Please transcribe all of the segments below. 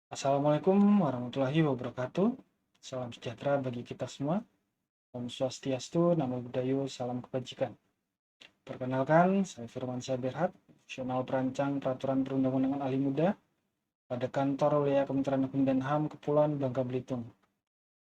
Assalamualaikum warahmatullahi wabarakatuh. Salam sejahtera bagi kita semua. Om Swastiastu, Namo Buddhaya, salam kebajikan. Perkenalkan, saya Firmansyah Berhad, Nasional Perancang Peraturan Perundang-undangan Ahli Muda pada Kantor Wilayah Kementerian Hukum dan HAM Kepulauan Bangka Belitung.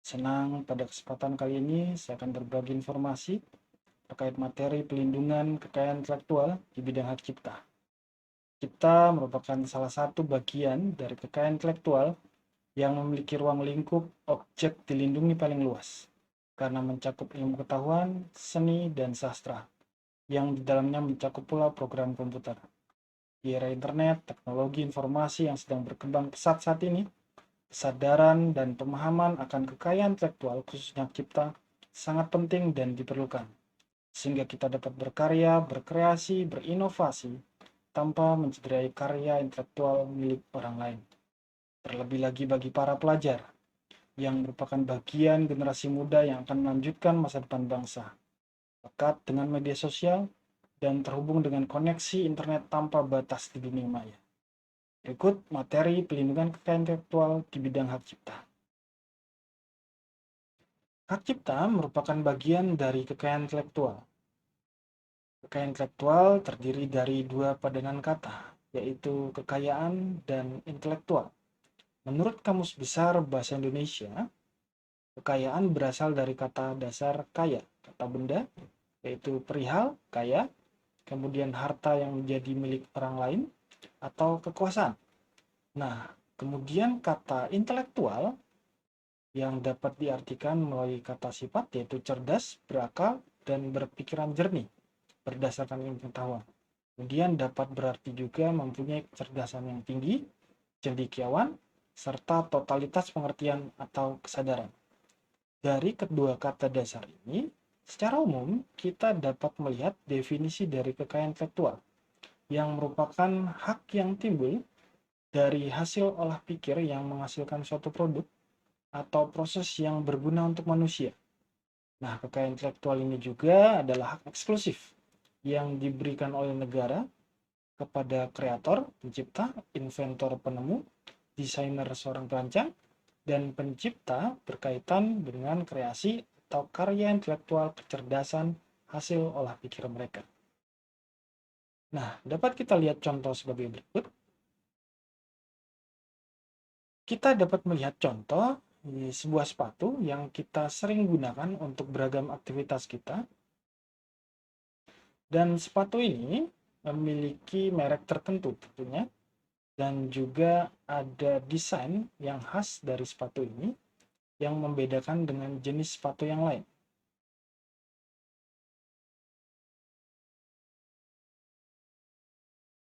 Senang pada kesempatan kali ini saya akan berbagi informasi terkait materi pelindungan kekayaan intelektual di bidang hak cipta. Cipta merupakan salah satu bagian dari kekayaan intelektual yang memiliki ruang lingkup objek dilindungi paling luas, karena mencakup ilmu pengetahuan, seni, dan sastra, yang di dalamnya mencakup pula program komputer. Di era internet, teknologi informasi yang sedang berkembang pesat saat ini, kesadaran dan pemahaman akan kekayaan intelektual, khususnya cipta, sangat penting dan diperlukan, sehingga kita dapat berkarya, berkreasi, berinovasi, tanpa mencederai karya intelektual milik orang lain. Terlebih lagi bagi para pelajar, yang merupakan bagian generasi muda yang akan melanjutkan masa depan bangsa, dekat dengan media sosial dan terhubung dengan koneksi internet tanpa batas di dunia maya. Berikut materi pelindungan kekayaan intelektual di bidang hak cipta. Hak cipta merupakan bagian dari kekayaan intelektual. Kekayaan intelektual terdiri dari dua padanan kata, yaitu kekayaan dan intelektual. Menurut Kamus Besar Bahasa Indonesia, kekayaan berasal dari kata dasar kaya, kata benda, yaitu perihal, kaya, kemudian harta yang menjadi milik orang lain, atau kekuasaan. Nah, kemudian kata intelektual yang dapat diartikan melalui kata sifat, yaitu cerdas, berakal, dan berpikiran jernih berdasarkan ilmu pengetahuan. Kemudian dapat berarti juga mempunyai kecerdasan yang tinggi, cendekiawan, serta totalitas pengertian atau kesadaran. Dari kedua kata dasar ini, secara umum kita dapat melihat definisi dari kekayaan intelektual, yang merupakan hak yang timbul dari hasil olah pikir yang menghasilkan suatu produk atau proses yang berguna untuk manusia. Nah, kekayaan intelektual ini juga adalah hak eksklusif yang diberikan oleh negara kepada kreator, pencipta, inventor, penemu, desainer, seorang perancang, dan pencipta berkaitan dengan kreasi atau karya intelektual kecerdasan hasil olah pikir mereka. Nah, dapat kita lihat contoh sebagai berikut. Kita dapat melihat contoh di sebuah sepatu yang kita sering gunakan untuk beragam aktivitas kita. Dan sepatu ini memiliki merek tertentu tentunya. Dan juga ada desain yang khas dari sepatu ini yang membedakan dengan jenis sepatu yang lain.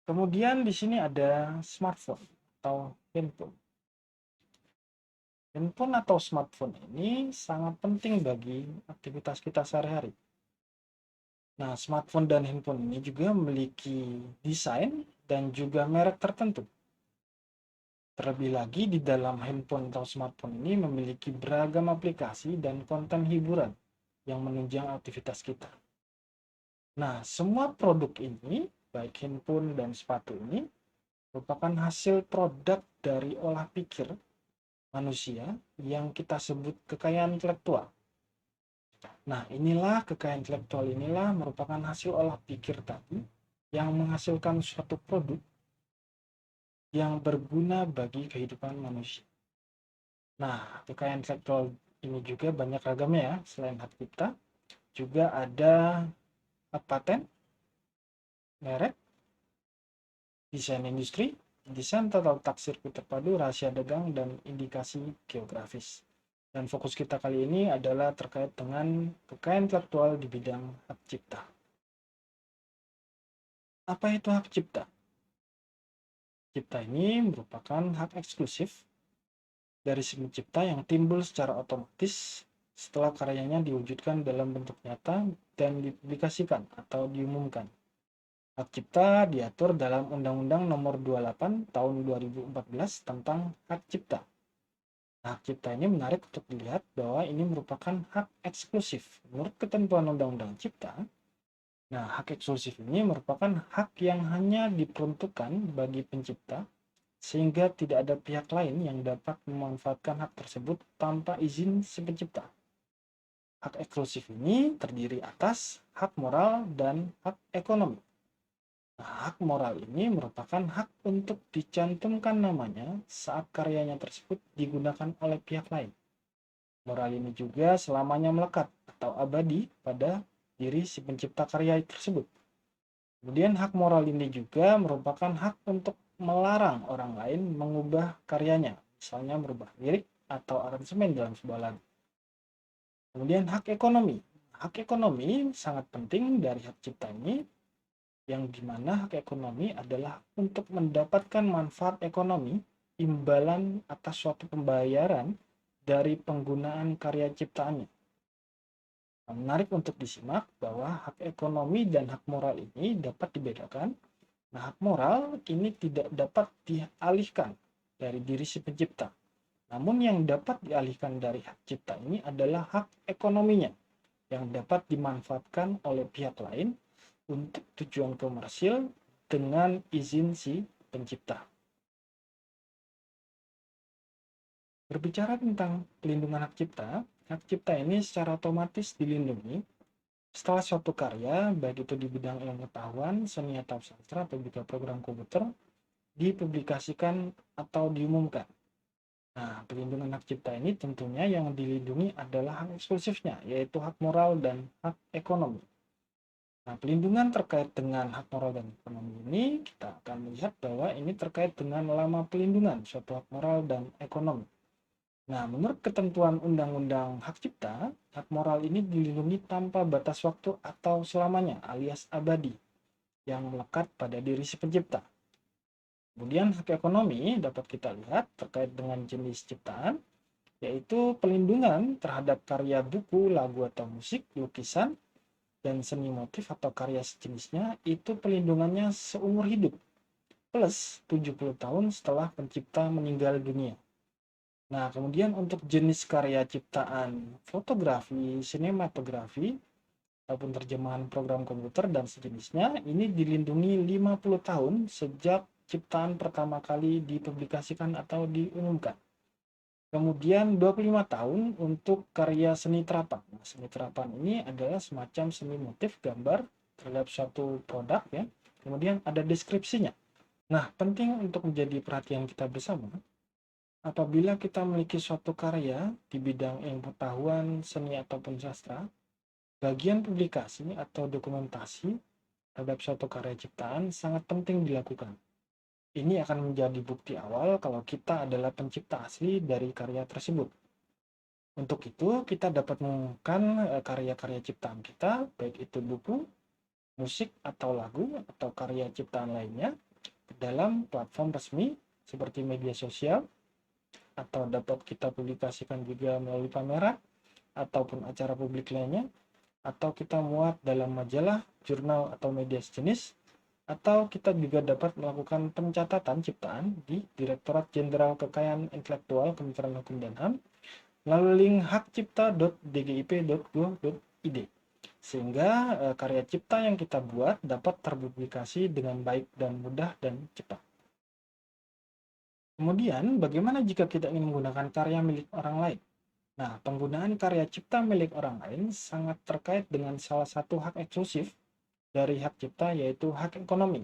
Kemudian di sini ada smartphone atau handphone. Handphone atau smartphone ini sangat penting bagi aktivitas kita sehari-hari. Nah, smartphone dan handphone ini juga memiliki desain dan juga merek tertentu. Terlebih lagi di dalam handphone atau smartphone ini memiliki beragam aplikasi dan konten hiburan yang menunjang aktivitas kita. Nah, semua produk ini, baik handphone dan sepatu ini, merupakan hasil produk dari olah pikir manusia yang kita sebut kekayaan intelektual. Nah, inilah kekayaan intelektual inilah merupakan hasil olah pikir tadi yang menghasilkan suatu produk yang berguna bagi kehidupan manusia. Nah, kekayaan intelektual ini juga banyak ragamnya ya, selain hak cipta, juga ada hak paten, merek, desain industri, desain tata letak sirkuit terpadu, rahasia dagang, dan indikasi geografis. Dan fokus kita kali ini adalah terkait dengan kekayaan intelektual di bidang hak cipta. Apa itu hak cipta? Cipta ini merupakan hak eksklusif dari si pencipta yang timbul secara otomatis setelah karyanya diwujudkan dalam bentuk nyata dan dipublikasikan atau diumumkan. Hak cipta diatur dalam Undang-Undang Nomor 28 Tahun 2014 tentang Hak Cipta. Hak cipta ini menarik untuk dilihat bahwa ini merupakan hak eksklusif. Menurut ketentuan Undang-Undang Cipta, hak eksklusif ini merupakan hak yang hanya diperuntukkan bagi pencipta sehingga tidak ada pihak lain yang dapat memanfaatkan hak tersebut tanpa izin si pencipta. Hak eksklusif ini terdiri atas hak moral dan hak ekonomi. Nah, hak moral ini merupakan hak untuk dicantumkan namanya saat karyanya tersebut digunakan oleh pihak lain. Moral ini juga selamanya melekat atau abadi pada diri si pencipta karya tersebut. Kemudian hak moral ini juga merupakan hak untuk melarang orang lain mengubah karyanya, misalnya merubah lirik atau aransemen dalam sebuah lagu. Kemudian hak ekonomi. Hak ekonomi sangat penting dari hak cipta ini, yang dimana hak ekonomi adalah untuk mendapatkan manfaat ekonomi imbalan atas suatu pembayaran dari penggunaan karya ciptaannya. Menarik untuk disimak bahwa hak ekonomi dan hak moral ini dapat dibedakan. Nah, hak moral ini tidak dapat dialihkan dari diri si pencipta. Namun yang dapat dialihkan dari hak cipta ini adalah hak ekonominya, yang dapat dimanfaatkan oleh pihak lain untuk tujuan komersil dengan izin si pencipta. Berbicara tentang pelindungan hak cipta ini secara otomatis dilindungi setelah suatu karya, baik itu di bidang ilmu pengetahuan, seni atau sastra, atau juga program komputer, dipublikasikan atau diumumkan. Nah, pelindungan hak cipta ini tentunya yang dilindungi adalah hak eksklusifnya, yaitu hak moral dan hak ekonomi. Nah, pelindungan terkait dengan hak moral dan ekonomi ini, kita akan melihat bahwa ini terkait dengan lama pelindungan suatu hak moral dan ekonomi. Nah, menurut ketentuan Undang-Undang Hak Cipta, hak moral ini dilindungi tanpa batas waktu atau selamanya, alias abadi, yang melekat pada diri si pencipta. Kemudian hak ekonomi dapat kita lihat terkait dengan jenis ciptaan, yaitu pelindungan terhadap karya buku, lagu atau musik, lukisan, dan seni motif atau karya sejenisnya, itu pelindungannya seumur hidup, plus 70 tahun setelah pencipta meninggal dunia. Nah, kemudian untuk jenis karya ciptaan fotografi, sinematografi, ataupun terjemahan program komputer dan sejenisnya, ini dilindungi 50 tahun sejak ciptaan pertama kali dipublikasikan atau diumumkan. Kemudian 25 tahun untuk karya seni terapan. Nah, seni terapan ini adalah semacam seni motif gambar terhadap suatu produk ya. Kemudian ada deskripsinya. Nah, penting untuk menjadi perhatian kita bersama, apabila kita memiliki suatu karya di bidang ilmu pengetahuan, seni ataupun sastra, bagian publikasi atau dokumentasi terhadap suatu karya ciptaan sangat penting dilakukan. Ini akan menjadi bukti awal kalau kita adalah pencipta asli dari karya tersebut. Untuk itu, kita dapat mengumumkan karya-karya ciptaan kita, baik itu buku, musik, atau lagu, atau karya ciptaan lainnya, dalam platform resmi seperti media sosial, atau dapat kita publikasikan juga melalui pameran, ataupun acara publik lainnya, atau kita muat dalam majalah, jurnal, atau media sejenis, atau kita juga dapat melakukan pencatatan ciptaan di Direktorat Jenderal Kekayaan Intelektual Kementerian Hukum dan HAM melalui link hakcipta.dgip.go.id, sehingga karya cipta yang kita buat dapat terpublikasi dengan baik dan mudah dan cepat. Kemudian, bagaimana jika kita ingin menggunakan karya milik orang lain? Nah, penggunaan karya cipta milik orang lain sangat terkait dengan salah satu hak eksklusif dari hak cipta, yaitu hak ekonomi.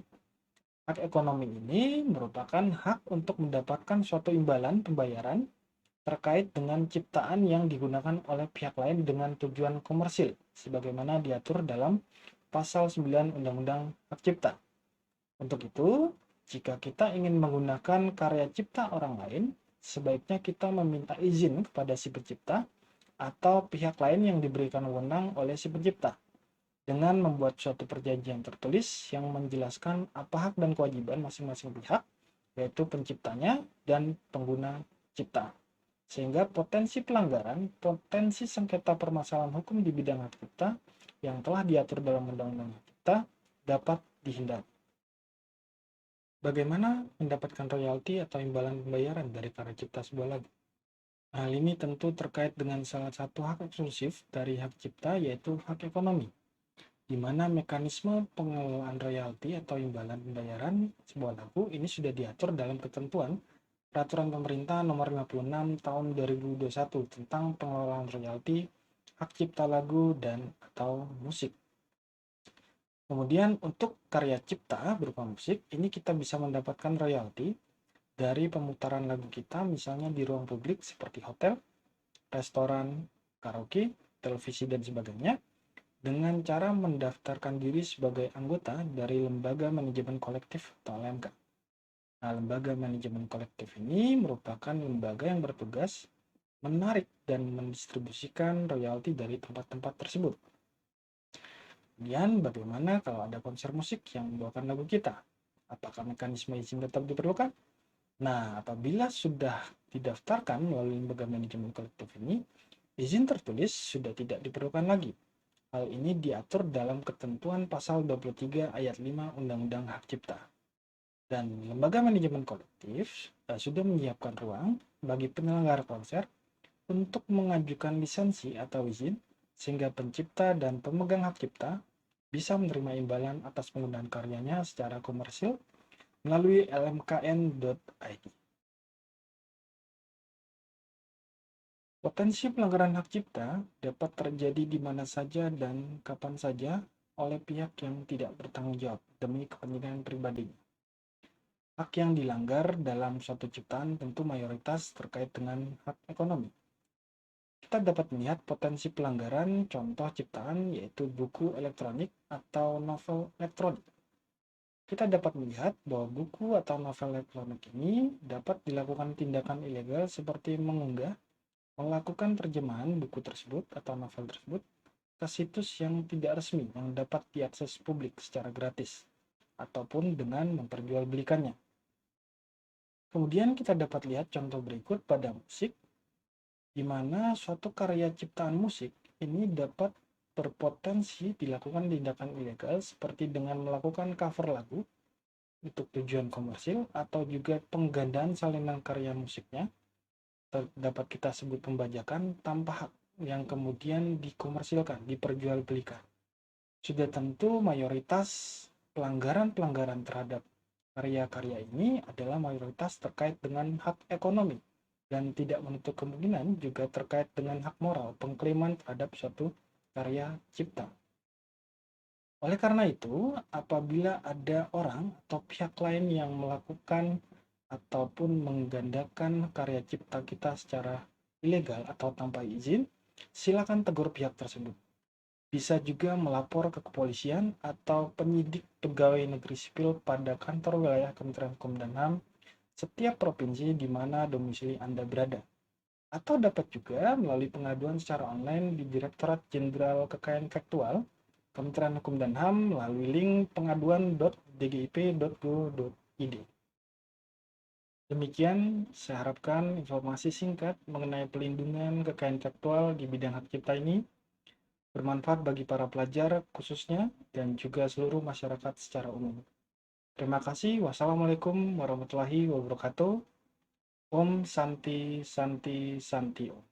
Hak ekonomi ini merupakan hak untuk mendapatkan suatu imbalan pembayaran terkait dengan ciptaan yang digunakan oleh pihak lain dengan tujuan komersil, sebagaimana diatur dalam Pasal 9 Undang-Undang Hak Cipta. Untuk itu, jika kita ingin menggunakan karya cipta orang lain, sebaiknya kita meminta izin kepada si pencipta atau pihak lain yang diberikan wewenang oleh si pencipta, dengan membuat suatu perjanjian tertulis yang menjelaskan apa hak dan kewajiban masing-masing pihak, yaitu penciptanya dan pengguna cipta. Sehingga potensi pelanggaran, potensi sengketa permasalahan hukum di bidang hak cipta yang telah diatur dalam Undang-Undang Hak Cipta dapat dihindari. Bagaimana mendapatkan royalti atau imbalan pembayaran dari karya cipta sebuah lagu? Hal ini tentu terkait dengan salah satu hak eksklusif dari hak cipta, yaitu hak ekonomi. di mana mekanisme pengelolaan royalti atau imbalan pembayaran sebuah lagu ini sudah diatur dalam ketentuan Peraturan Pemerintah Nomor 56 Tahun 2021 tentang pengelolaan royalti, hak cipta lagu, dan atau musik. Kemudian untuk karya cipta berupa musik, ini kita bisa mendapatkan royalti dari pemutaran lagu kita misalnya di ruang publik seperti hotel, restoran, karaoke, televisi, dan sebagainya dengan cara mendaftarkan diri sebagai anggota dari Lembaga Manajemen Kolektif atau LMK. Nah, Lembaga Manajemen Kolektif ini merupakan lembaga yang bertugas menarik dan mendistribusikan royalti dari tempat-tempat tersebut. Kemudian bagaimana kalau ada konser musik yang membawakan lagu kita? Apakah mekanisme izin tetap diperlukan? Nah, apabila sudah didaftarkan melalui lembaga manajemen kolektif ini, izin tertulis sudah tidak diperlukan lagi. Hal ini diatur dalam ketentuan pasal 23 ayat 5 Undang-Undang Hak Cipta. Dan lembaga manajemen kolektif sudah menyiapkan ruang bagi penyelenggara konser untuk mengajukan lisensi atau izin sehingga pencipta dan pemegang hak cipta bisa menerima imbalan atas penggunaan karyanya secara komersil melalui lmkn.id. Potensi pelanggaran hak cipta dapat terjadi di mana saja dan kapan saja oleh pihak yang tidak bertanggung jawab demi kepentingan pribadinya. Hak yang dilanggar dalam suatu ciptaan tentu mayoritas terkait dengan hak ekonomi. Kita dapat melihat potensi pelanggaran contoh ciptaan yaitu buku elektronik atau novel elektronik. Kita dapat melihat bahwa buku atau novel elektronik ini dapat dilakukan tindakan ilegal seperti mengunggah, melakukan terjemahan buku tersebut atau novel tersebut ke situs yang tidak resmi yang dapat diakses publik secara gratis ataupun dengan memperjualbelikannya. Kemudian kita dapat lihat contoh berikut pada musik, di mana suatu karya ciptaan musik ini dapat berpotensi dilakukan tindakan ilegal seperti dengan melakukan cover lagu untuk tujuan komersil atau juga penggandaan salinan karya musiknya dapat kita sebut pembajakan tanpa hak yang kemudian dikomersilkan, diperjualbelikan. Sudah tentu mayoritas pelanggaran-pelanggaran terhadap karya-karya ini adalah mayoritas terkait dengan hak ekonomi dan tidak menutup kemungkinan juga terkait dengan hak moral pengklaiman terhadap suatu karya cipta. Oleh karena itu, apabila ada orang atau pihak lain yang melakukan ataupun menggandakan karya cipta kita secara ilegal atau tanpa izin, silakan tegur pihak tersebut. Bisa juga melapor ke kepolisian atau penyidik pegawai negeri sipil pada kantor wilayah Kementerian Hukum dan HAM setiap provinsi di mana domisili Anda berada. Atau dapat juga melalui pengaduan secara online di Direktorat Jenderal Kekayaan Intelektual Kementerian Hukum dan HAM melalui link pengaduan.dgip.go.id. Demikian, saya harapkan informasi singkat mengenai pelindungan kekayaan intelektual di bidang hak cipta ini bermanfaat bagi para pelajar khususnya dan juga seluruh masyarakat secara umum. Terima kasih. Wassalamualaikum warahmatullahi wabarakatuh. Om Santi Santi Santi Om.